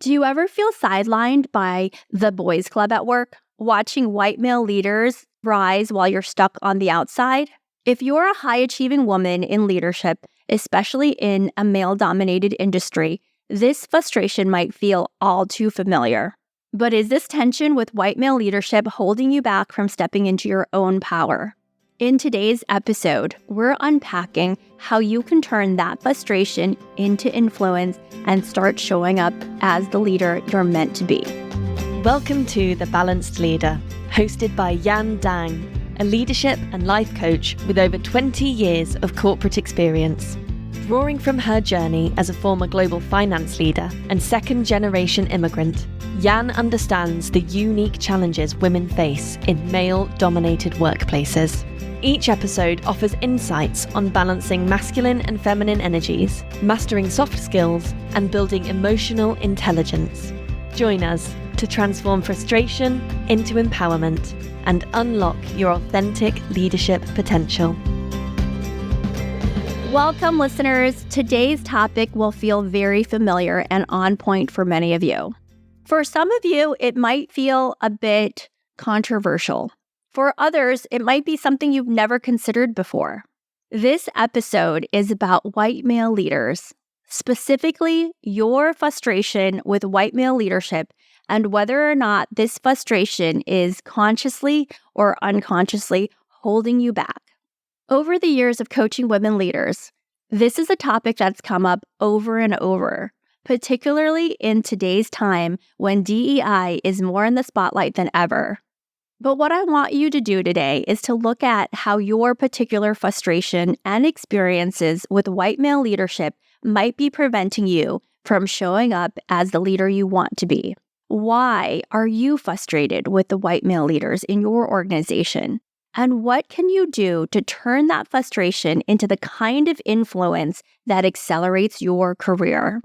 Do you ever feel sidelined by the boys' club at work, watching white male leaders rise while you're stuck on the outside? If you're a high-achieving woman in leadership, especially in a male-dominated industry, this frustration might feel all too familiar. But is this tension with white male leadership holding you back from stepping into your own power? In today's episode, we're unpacking how you can turn that frustration into influence and start showing up as the leader you're meant to be. Welcome to The Balanced Leader, hosted by Yan Dang, a leadership and life coach with over 20 years of corporate experience. Drawing from her journey as a former global finance leader and second-generation immigrant, Yan understands the unique challenges women face in male-dominated workplaces. Each episode offers insights on balancing masculine and feminine energies, mastering soft skills, and building emotional intelligence. Join us to transform frustration into empowerment and unlock your authentic leadership potential. Welcome, listeners. Today's topic will feel very familiar and on point for many of you. For some of you, it might feel a bit controversial. For others, it might be something you've never considered before. This episode is about white male leaders, specifically your frustration with white male leadership and whether or not this frustration is consciously or unconsciously holding you back. Over the years of coaching women leaders, this is a topic that's come up over and over, particularly in today's time when DEI is more in the spotlight than ever. But what I want you to do today is to look at how your particular frustration and experiences with white male leadership might be preventing you from showing up as the leader you want to be. Why are you frustrated with the white male leaders in your organization? And what can you do to turn that frustration into the kind of influence that accelerates your career?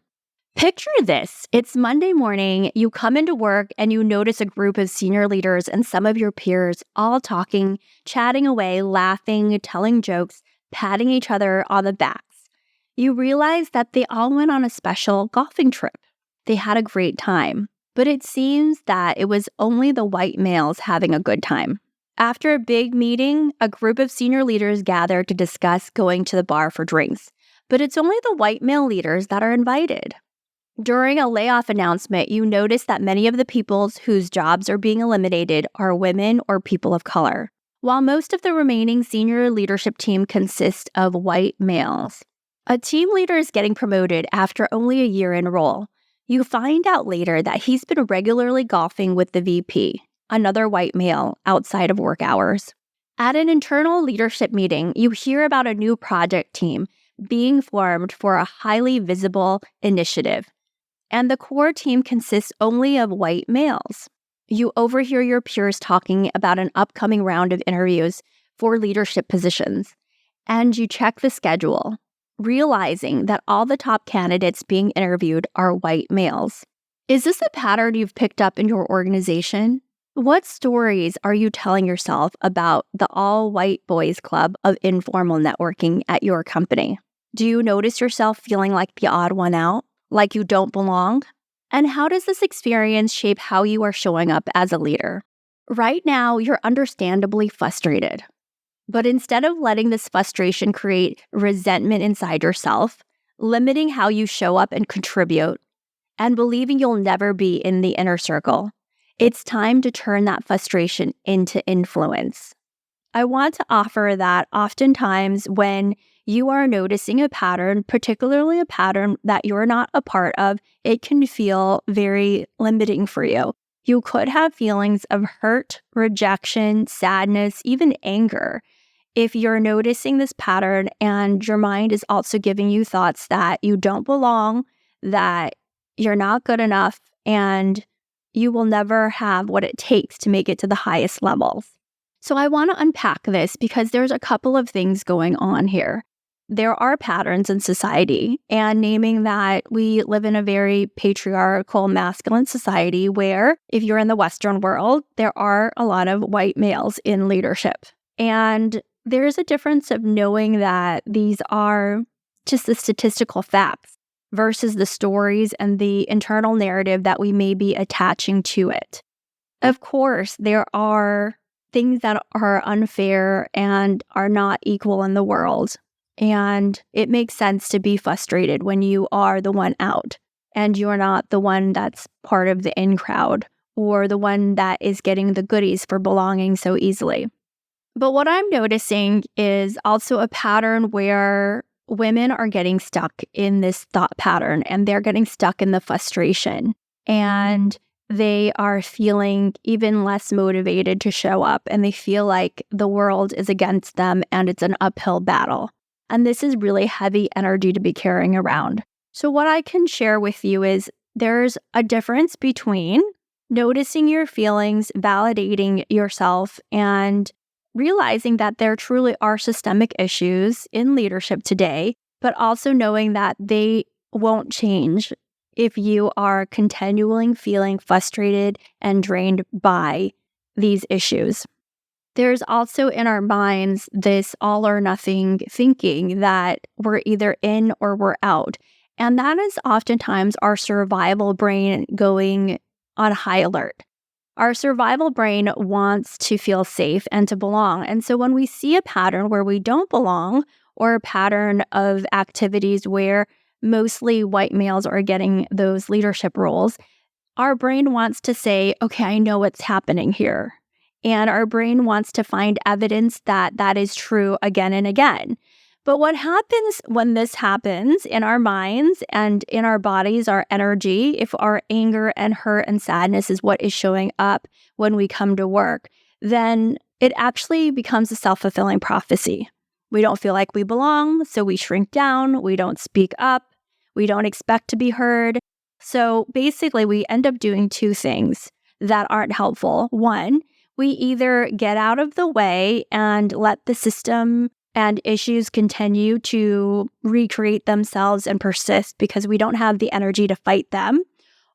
Picture this. It's Monday morning, you come into work and you notice a group of senior leaders and some of your peers all talking, chatting away, laughing, telling jokes, patting each other on the backs. You realize that they all went on a special golfing trip. They had a great time, but it seems that it was only the white males having a good time. After a big meeting, a group of senior leaders gather to discuss going to the bar for drinks, but it's only the white male leaders that are invited. During a layoff announcement, you notice that many of the people whose jobs are being eliminated are women or people of color, while most of the remaining senior leadership team consists of white males. A team leader is getting promoted after only a year in role. You find out later that he's been regularly golfing with the VP, another white male, outside of work hours. At an internal leadership meeting, you hear about a new project team being formed for a highly visible initiative, and the core team consists only of white males. You overhear your peers talking about an upcoming round of interviews for leadership positions, and you check the schedule, realizing that all the top candidates being interviewed are white males. Is this a pattern you've picked up in your organization? What stories are you telling yourself about the all-white boys club of informal networking at your company? Do you notice yourself feeling like the odd one out? Like you don't belong? And how does this experience shape how you are showing up as a leader? Right now, you're understandably frustrated. But instead of letting this frustration create resentment inside yourself, limiting how you show up and contribute, and believing you'll never be in the inner circle, it's time to turn that frustration into influence. I want to offer that oftentimes when you are noticing a pattern, particularly a pattern that you're not a part of, it can feel very limiting for you. You could have feelings of hurt, rejection, sadness, even anger. If you're noticing this pattern and your mind is also giving you thoughts that you don't belong, that you're not good enough, and you will never have what it takes to make it to the highest levels. So I want to unpack this because there's a couple of things going on here. There are patterns in society, and naming that we live in a very patriarchal, masculine society where, if you're in the Western world, there are a lot of white males in leadership. And there's a difference of knowing that these are just the statistical facts versus the stories and the internal narrative that we may be attaching to it. Of course, there are things that are unfair and are not equal in the world. And it makes sense to be frustrated when you are the one out and you're not the one that's part of the in crowd or the one that is getting the goodies for belonging so easily. But what I'm noticing is also a pattern where women are getting stuck in this thought pattern and they're getting stuck in the frustration. And they are feeling even less motivated to show up, and they feel like the world is against them and it's an uphill battle. And this is really heavy energy to be carrying around. So what I can share with you is there's a difference between noticing your feelings, validating yourself, and realizing that there truly are systemic issues in leadership today, but also knowing that they won't change if you are continually feeling frustrated and drained by these issues. There's also in our minds this all or nothing thinking that we're either in or we're out. And that is oftentimes our survival brain going on high alert. Our survival brain wants to feel safe and to belong. And so when we see a pattern where we don't belong, or a pattern of activities where mostly white males are getting those leadership roles, our brain wants to say, okay, I know what's happening here. And our brain wants to find evidence that that is true again and again. But what happens when this happens in our minds and in our bodies, our energy, if our anger and hurt and sadness is what is showing up when we come to work, then it actually becomes a self-fulfilling prophecy. We don't feel like we belong, so we shrink down, we don't speak up, we don't expect to be heard. So basically, we end up doing two things that aren't helpful. One, we either get out of the way and let the system and issues continue to recreate themselves and persist because we don't have the energy to fight them.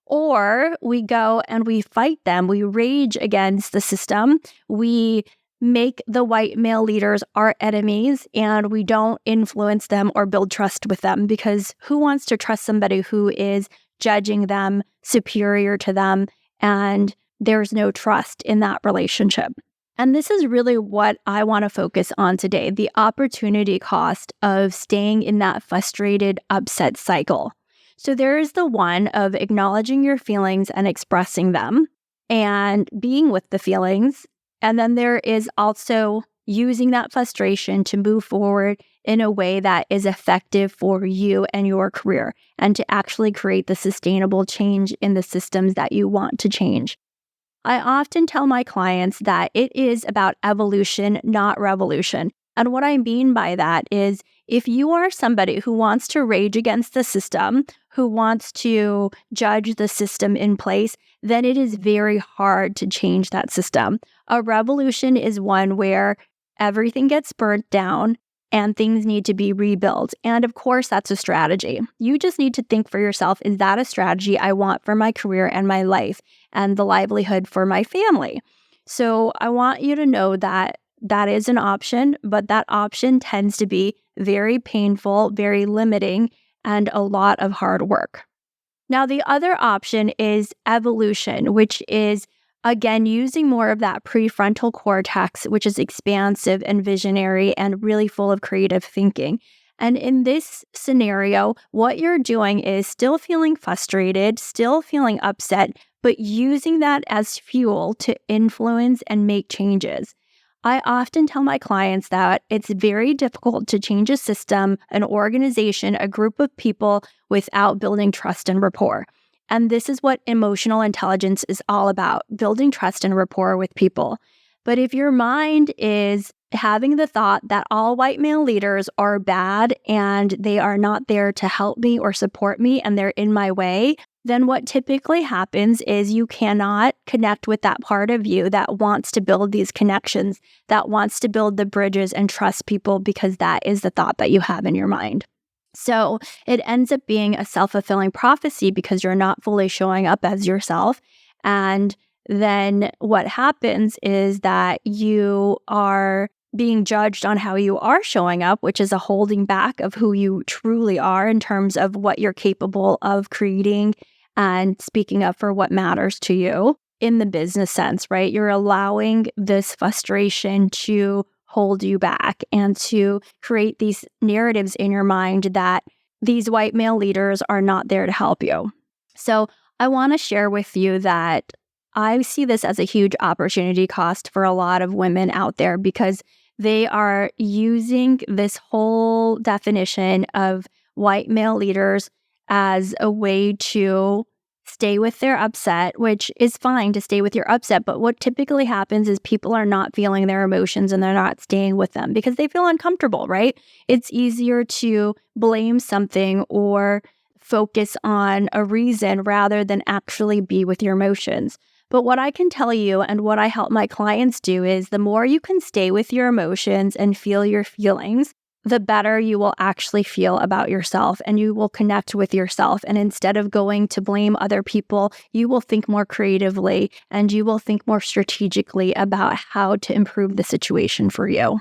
Or we go and we fight them. We rage against the system. We make the white male leaders our enemies, and we don't influence them or build trust with them, because who wants to trust somebody who is judging them, superior to them, and there's no trust in that relationship. And this is really what I want to focus on today, the opportunity cost of staying in that frustrated, upset cycle. So there is the one of acknowledging your feelings and expressing them and being with the feelings. And then there is also using that frustration to move forward in a way that is effective for you and your career, and to actually create the sustainable change in the systems that you want to change. I often tell my clients that it is about evolution, not revolution. And what I mean by that is, if you are somebody who wants to rage against the system, who wants to judge the system in place, then it is very hard to change that system. A revolution is one where everything gets burnt down and things need to be rebuilt. And of course, that's a strategy. You just need to think for yourself, is that a strategy I want for my career and my life and the livelihood for my family? So I want you to know that that is an option, but that option tends to be very painful, very limiting, and a lot of hard work. Now, the other option is evolution, which is, again, using more of that prefrontal cortex, which is expansive and visionary and really full of creative thinking. And in this scenario, what you're doing is still feeling frustrated, still feeling upset, but using that as fuel to influence and make changes. I often tell my clients that it's very difficult to change a system, an organization, a group of people without building trust and rapport. And this is what emotional intelligence is all about, building trust and rapport with people. But if your mind is having the thought that all white male leaders are bad and they are not there to help me or support me and they're in my way, then what typically happens is you cannot connect with that part of you that wants to build these connections, that wants to build the bridges and trust people, because that is the thought that you have in your mind. So it ends up being a self-fulfilling prophecy because you're not fully showing up as yourself. And then what happens is that you are being judged on how you are showing up, which is a holding back of who you truly are in terms of what you're capable of creating and speaking up for what matters to you in the business sense, right? You're allowing this frustration to hold you back and to create these narratives in your mind that these white male leaders are not there to help you. So I want to share with you that I see this as a huge opportunity cost for a lot of women out there because they are using this whole definition of white male leaders as a way to stay with their upset, which is fine to stay with your upset. But what typically happens is people are not feeling their emotions and they're not staying with them because they feel uncomfortable, right? It's easier to blame something or focus on a reason rather than actually be with your emotions. But what I can tell you and what I help my clients do is the more you can stay with your emotions and feel your feelings, the better you will actually feel about yourself and you will connect with yourself. And instead of going to blame other people, you will think more creatively and you will think more strategically about how to improve the situation for you.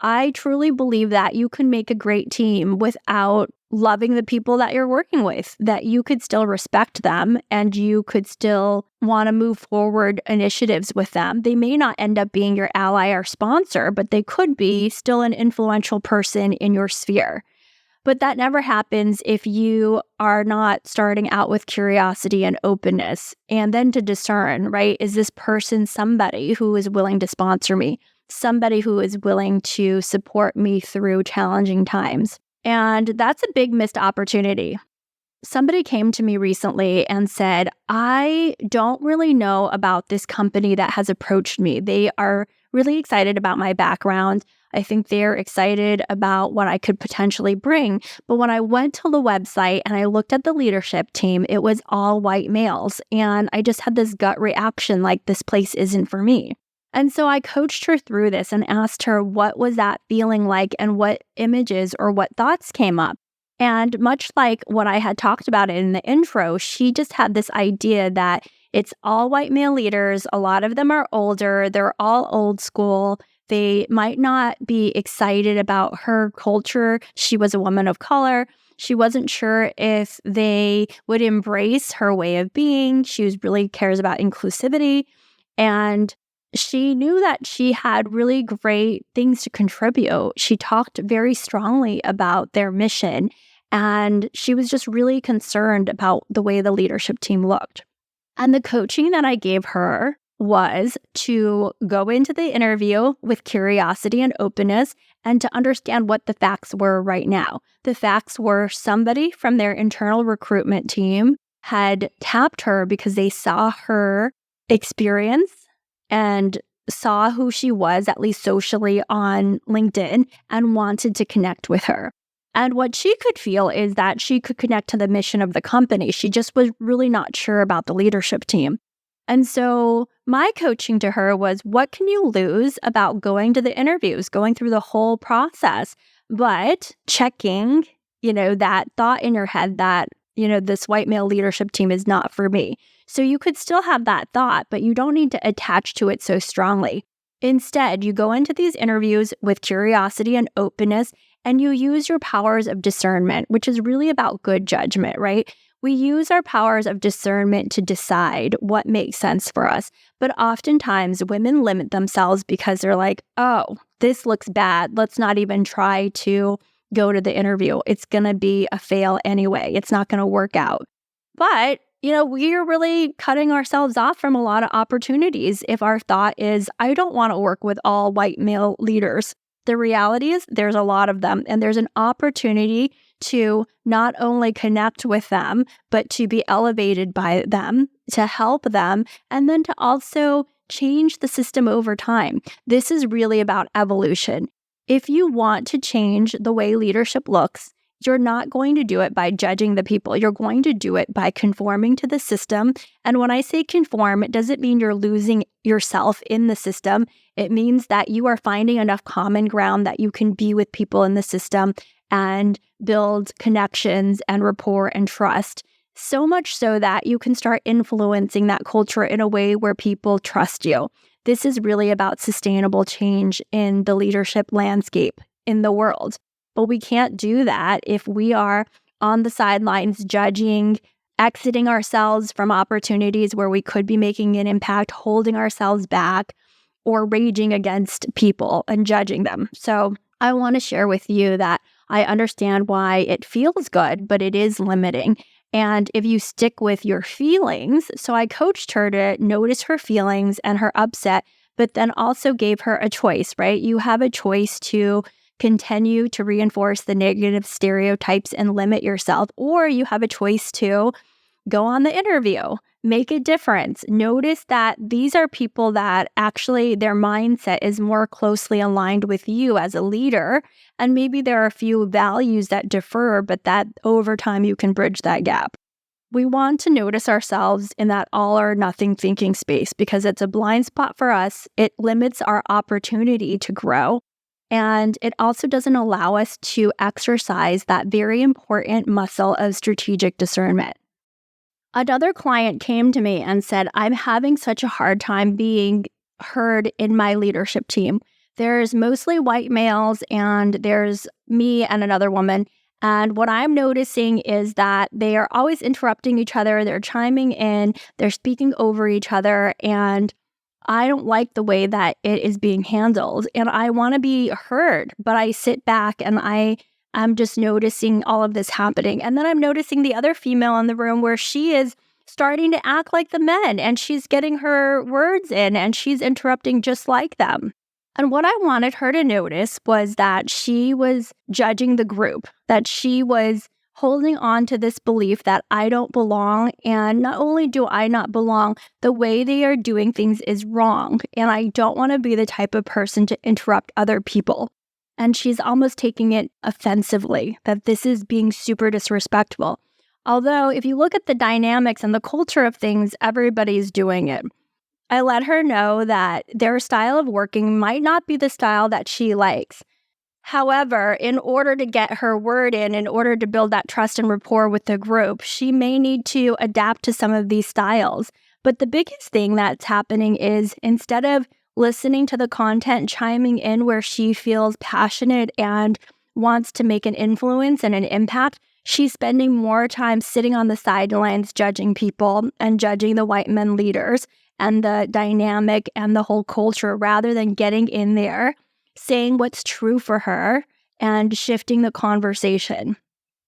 I truly believe that you can make a great team without loving the people that you're working with, that you could still respect them and you could still want to move forward initiatives with them. They may not end up being your ally or sponsor, but they could be still an influential person in your sphere. But that never happens if you are not starting out with curiosity and openness and then to discern, right? Is this person somebody who is willing to sponsor me? Somebody who is willing to support me through challenging times? And that's a big missed opportunity. Somebody came to me recently and said, I don't really know about this company that has approached me. They are really excited about my background. I think they're excited about what I could potentially bring. But when I went to the website and I looked at the leadership team, it was all white males. And I just had this gut reaction like this place isn't for me. And so I coached her through this and asked her what was that feeling like and what images or what thoughts came up. And much like what I had talked about in the intro, she just had this idea that it's all white male leaders. A lot of them are older. They're all old school. They might not be excited about her culture. She was a woman of color. She wasn't sure if they would embrace her way of being. She really cares about inclusivity. And she knew that she had really great things to contribute. She talked very strongly about their mission, and she was just really concerned about the way the leadership team looked. And the coaching that I gave her was to go into the interview with curiosity and openness and to understand what the facts were right now. The facts were somebody from their internal recruitment team had tapped her because they saw her experience and saw who she was, at least socially, on LinkedIn and wanted to connect with her. And what she could feel is that she could connect to the mission of the company. She just was really not sure about the leadership team. And so my coaching to her was, what can you lose about going to the interviews, going through the whole process, but checking, that thought in your head that, this white male leadership team is not for me. So you could still have that thought, but you don't need to attach to it so strongly. Instead, you go into these interviews with curiosity and openness, and you use your powers of discernment, which is really about good judgment, right? We use our powers of discernment to decide what makes sense for us. But oftentimes, women limit themselves because they're like, oh, this looks bad. Let's not even try to go to the interview. It's going to be a fail anyway. It's not going to work out. But we are really cutting ourselves off from a lot of opportunities if our thought is, I don't want to work with all white male leaders. The reality is there's a lot of them, and there's an opportunity to not only connect with them, but to be elevated by them, to help them, and then to also change the system over time. This is really about evolution. If you want to change the way leadership looks, you're not going to do it by judging the people. You're going to do it by conforming to the system. And when I say conform, it doesn't mean you're losing yourself in the system. It means that you are finding enough common ground that you can be with people in the system and build connections and rapport and trust. So much so that you can start influencing that culture in a way where people trust you. this is really about sustainable change in the leadership landscape in the world. But we can't do that if we are on the sidelines judging, exiting ourselves from opportunities where we could be making an impact, holding ourselves back, or raging against people and judging them. So I want to share with you that I understand why it feels good, but it is limiting. And if you stick with your feelings, so I coached her to notice her feelings and her upset, but then also gave her a choice, right? You have a choice to continue to reinforce the negative stereotypes and limit yourself, or you have a choice to go on the interview, make a difference. Notice that these are people that actually their mindset is more closely aligned with you as a leader. And maybe there are a few values that differ, but that over time you can bridge that gap. We want to notice ourselves in that all or nothing thinking space because it's a blind spot for us. It limits our opportunity to grow. And it also doesn't allow us to exercise that very important muscle of strategic discernment. Another client came to me and said, I'm having such a hard time being heard in my leadership team. There's mostly white males and there's me and another woman. And what I'm noticing is that they are always interrupting each other. They're chiming in, they're speaking over each other. And I don't like the way that it is being handled. And I want to be heard, but I sit back and I'm just noticing all of this happening. And then I'm noticing the other female in the room where she is starting to act like the men and she's getting her words in and she's interrupting just like them. And what I wanted her to notice was that she was judging the group, that she was holding on to this belief that I don't belong. And not only do I not belong, the way they are doing things is wrong. And I don't want to be the type of person to interrupt other people. And she's almost taking it offensively, that this is being super disrespectful. Although, if you look at the dynamics and the culture of things, everybody's doing it. I let her know that their style of working might not be the style that she likes. However, in order to get her word in order to build that trust and rapport with the group, she may need to adapt to some of these styles. But the biggest thing that's happening is instead of listening to the content, chiming in where she feels passionate and wants to make an influence and an impact, she's spending more time sitting on the sidelines judging people and judging the white men leaders and the dynamic and the whole culture rather than getting in there, saying what's true for her and shifting the conversation.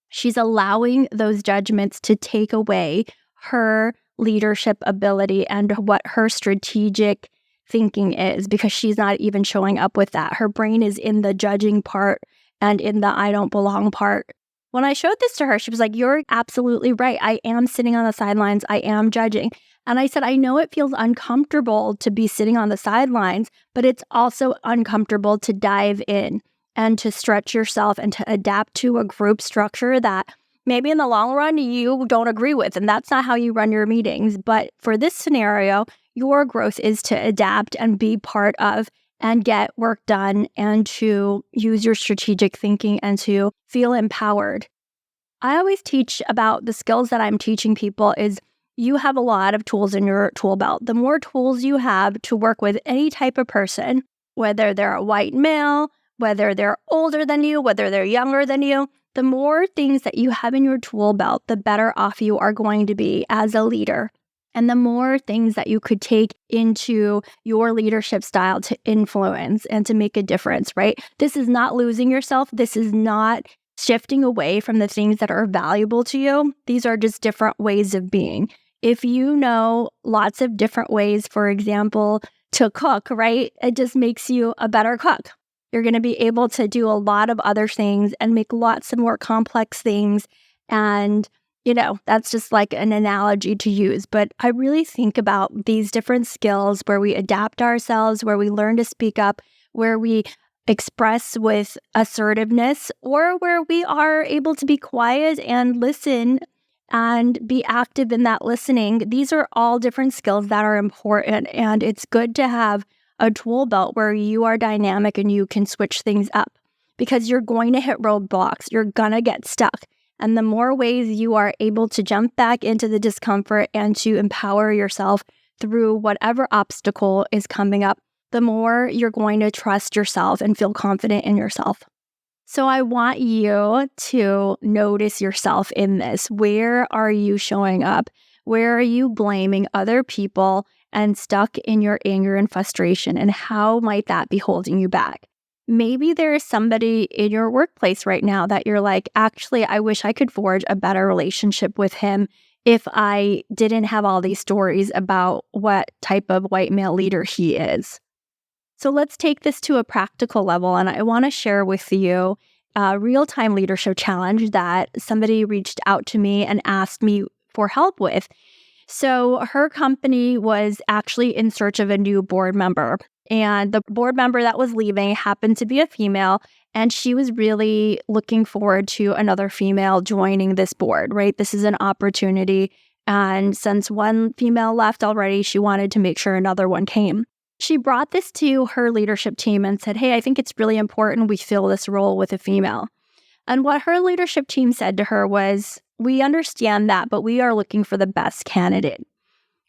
She's allowing those judgments to take away her leadership ability and what her strategic thinking is because she's not even showing up with that. Her brain is in the judging part and in the I don't belong part. When I showed this to her, she was like, you're absolutely right. I am sitting on the sidelines. I am judging. And I said, I know it feels uncomfortable to be sitting on the sidelines, but it's also uncomfortable to dive in and to stretch yourself and to adapt to a group structure that maybe in the long run you don't agree with. And that's not how you run your meetings. But for this scenario, your growth is to adapt and be part of and get work done and to use your strategic thinking and to feel empowered. I always teach about the skills that I'm teaching people is you have a lot of tools in your tool belt. The more tools you have to work with any type of person, whether they're a white male, whether they're older than you, whether they're younger than you, the more things that you have in your tool belt, the better off you are going to be as a leader. And the more things that you could take into your leadership style to influence and to make a difference, right? This is not losing yourself. This is not shifting away from the things that are valuable to you. These are just different ways of being. If you know lots of different ways, for example, to cook, right? It just makes you a better cook. You're going to be able to do a lot of other things and make lots of more complex things. And that's just like an analogy to use. But I really think about these different skills where we adapt ourselves, where we learn to speak up, where we express with assertiveness, or where we are able to be quiet and listen and be active in that listening. These are all different skills that are important. And it's good to have a tool belt where you are dynamic and you can switch things up because you're going to hit roadblocks. You're going to get stuck. And the more ways you are able to jump back into the discomfort and to empower yourself through whatever obstacle is coming up, the more you're going to trust yourself and feel confident in yourself. So I want you to notice yourself in this. Where are you showing up? Where are you blaming other people and stuck in your anger and frustration? And how might that be holding you back? Maybe there is somebody in your workplace right now that you're like, actually, I wish I could forge a better relationship with him if I didn't have all these stories about what type of white male leader he is. So let's take this to a practical level, and I want to share with you a real-time leadership challenge that somebody reached out to me and asked me for help with. So her company was actually in search of a new board member, and the board member that was leaving happened to be a female, and she was really looking forward to another female joining this board, right? This is an opportunity, and since one female left already, she wanted to make sure another one came. She brought this to her leadership team and said, hey, I think it's really important we fill this role with a female. And what her leadership team said to her was, we understand that, but we are looking for the best candidate.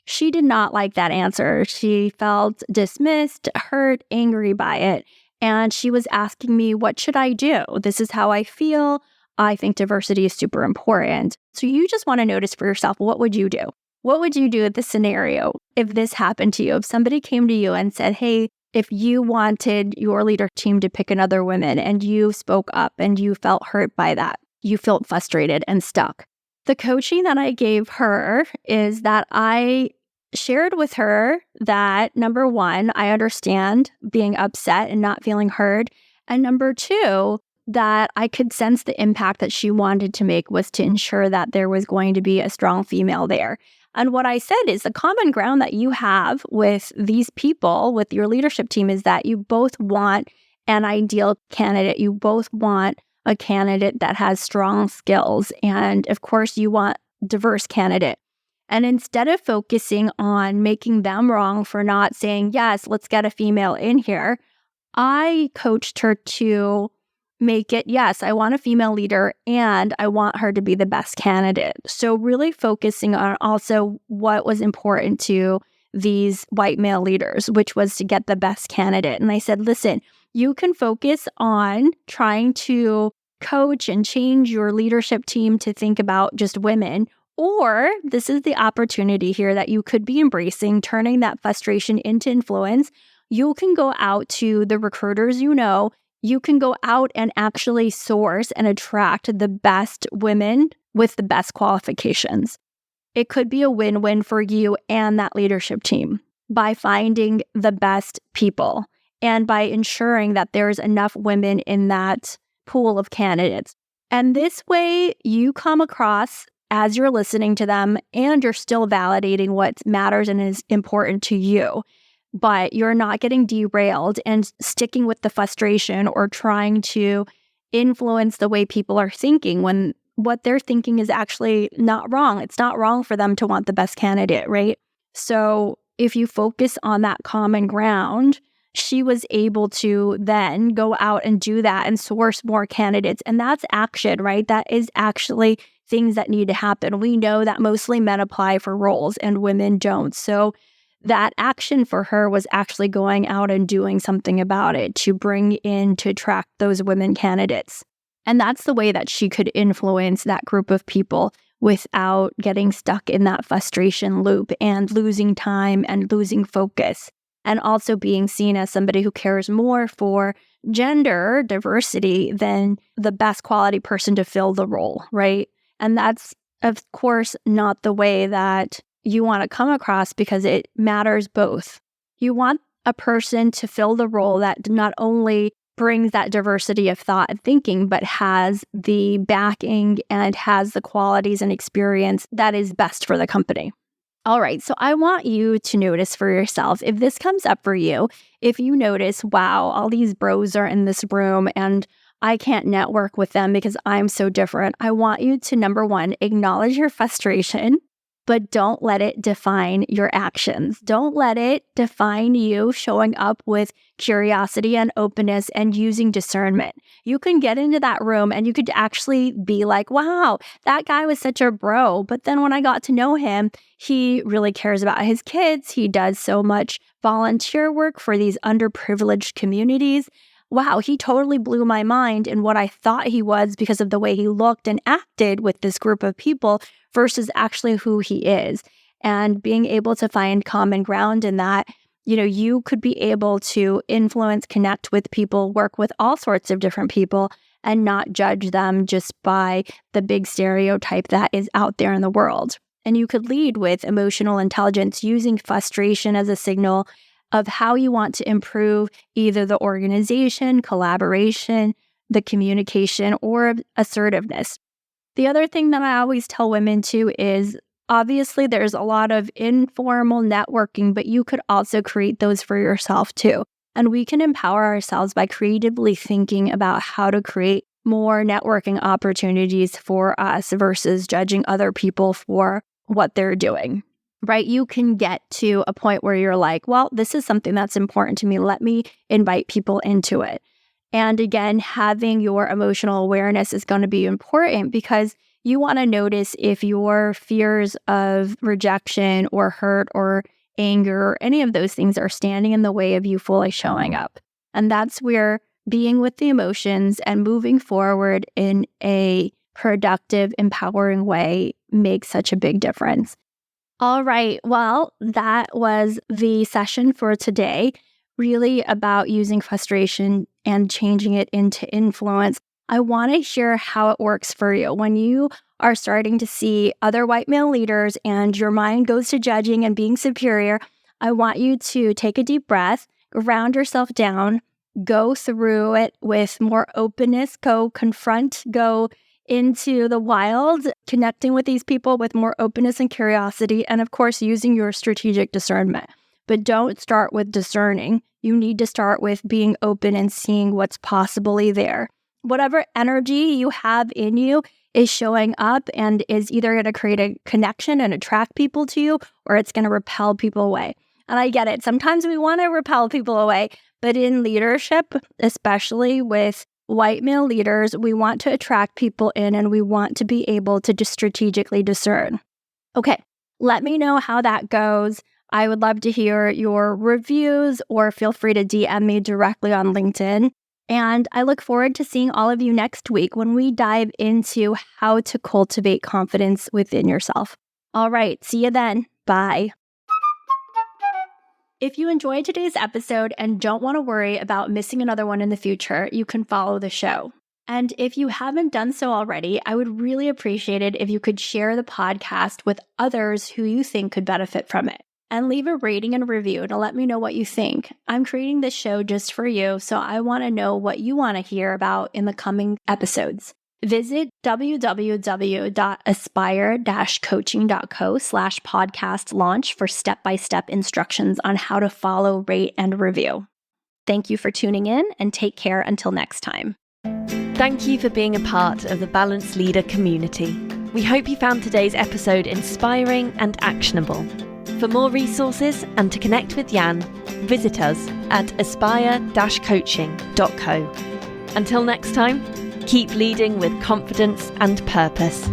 She did not like that answer. She felt dismissed, hurt, angry by it. And she was asking me, what should I do? This is how I feel. I think diversity is super important. So you just want to notice for yourself, what would you do? What would you do in this scenario if this happened to you? If somebody came to you and said, hey, if you wanted your leader team to pick another woman and you spoke up and you felt hurt by that, you felt frustrated and stuck. The coaching that I gave her is that I shared with her that, number one, I understand being upset and not feeling heard. And number two, that I could sense the impact that she wanted to make was to ensure that there was going to be a strong female there. And what I said is the common ground that you have with these people, with your leadership team, is that you both want an ideal candidate. You both want a candidate that has strong skills. And of course, you want a diverse candidate. And instead of focusing on making them wrong for not saying, yes, let's get a female in here, I coached her to make it, yes, I want a female leader and I want her to be the best candidate. So really focusing on also what was important to these white male leaders, which was to get the best candidate. And I said, listen, you can focus on trying to coach and change your leadership team to think about just women. Or this is the opportunity here that you could be embracing, turning that frustration into influence. You can go out to the recruiters you know. You can go out and actually source and attract the best women with the best qualifications. It could be a win-win for you and that leadership team by finding the best people and by ensuring that there's enough women in that pool of candidates. And this way, you come across as you're listening to them and you're still validating what matters and is important to you. But you're not getting derailed and sticking with the frustration or trying to influence the way people are thinking when what they're thinking is actually not wrong. It's not wrong for them to want the best candidate, right? So if you focus on that common ground, she was able to then go out and do that and source more candidates. And that's action, right? That is actually things that need to happen. We know that mostly men apply for roles and women don't. So that action for her was actually going out and doing something about it to bring in, to attract those women candidates. And that's the way that she could influence that group of people without getting stuck in that frustration loop and losing time and losing focus. And also being seen as somebody who cares more for gender diversity than the best quality person to fill the role, right? And that's, of course, not the way that you want to come across because it matters both. You want a person to fill the role that not only brings that diversity of thought and thinking, but has the backing and has the qualities and experience that is best for the company. All right, so I want you to notice for yourself, if this comes up for you, if you notice, wow, all these bros are in this room and I can't network with them because I'm so different. I want you to, number one, acknowledge your frustration. but don't let it define your actions. Don't let it define you showing up with curiosity and openness and using discernment. You can get into that room and you could actually be like, wow, that guy was such a bro. But then when I got to know him, he really cares about his kids. He does so much volunteer work for these underprivileged communities. Wow, he totally blew my mind in what I thought he was because of the way he looked and acted with this group of people versus actually who he is. And being able to find common ground in that, you could be able to influence, connect with people, work with all sorts of different people, and not judge them just by the big stereotype that is out there in the world. And you could lead with emotional intelligence, using frustration as a signal of how you want to improve either the organization, collaboration, the communication, or assertiveness. The other thing that I always tell women too is, obviously there's a lot of informal networking, but you could also create those for yourself too. And we can empower ourselves by creatively thinking about how to create more networking opportunities for us versus judging other people for what they're doing. Right? You can get to a point where you're like, well, this is something that's important to me. Let me invite people into it. And again, having your emotional awareness is going to be important because you want to notice if your fears of rejection or hurt or anger or any of those things are standing in the way of you fully showing up. And that's where being with the emotions and moving forward in a productive, empowering way makes such a big difference. All right. Well, that was the session for today, really about using frustration and changing it into influence. I want to hear how it works for you. When you are starting to see other white male leaders and your mind goes to judging and being superior, I want you to take a deep breath, ground yourself down, go through it with more openness, go confront, go into the wild, connecting with these people with more openness and curiosity, and of course, using your strategic discernment. But don't start with discerning. You need to start with being open and seeing what's possibly there. Whatever energy you have in you is showing up and is either going to create a connection and attract people to you, or it's going to repel people away. And I get it. Sometimes we want to repel people away, but in leadership, especially with white male leaders, we want to attract people in and we want to be able to just strategically discern. Okay, let me know how that goes. I would love to hear your reviews, or feel free to DM me directly on LinkedIn. And I look forward to seeing all of you next week when we dive into how to cultivate confidence within yourself. All right, see you then. Bye. If you enjoyed today's episode and don't want to worry about missing another one in the future, you can follow the show. And if you haven't done so already, I would really appreciate it if you could share the podcast with others who you think could benefit from it. And leave a rating and review to let me know what you think. I'm creating this show just for you, so I want to know what you want to hear about in the coming episodes. Visit www.aspire-coaching.co/podcast launch for step-by-step instructions on how to follow, rate, and review. Thank you for tuning in, and take care until next time. Thank you for being a part of the Balanced Leader community. We hope you found today's episode inspiring and actionable. For more resources and to connect with Jan, visit us at aspire-coaching.co. Until next time, keep leading with confidence and purpose.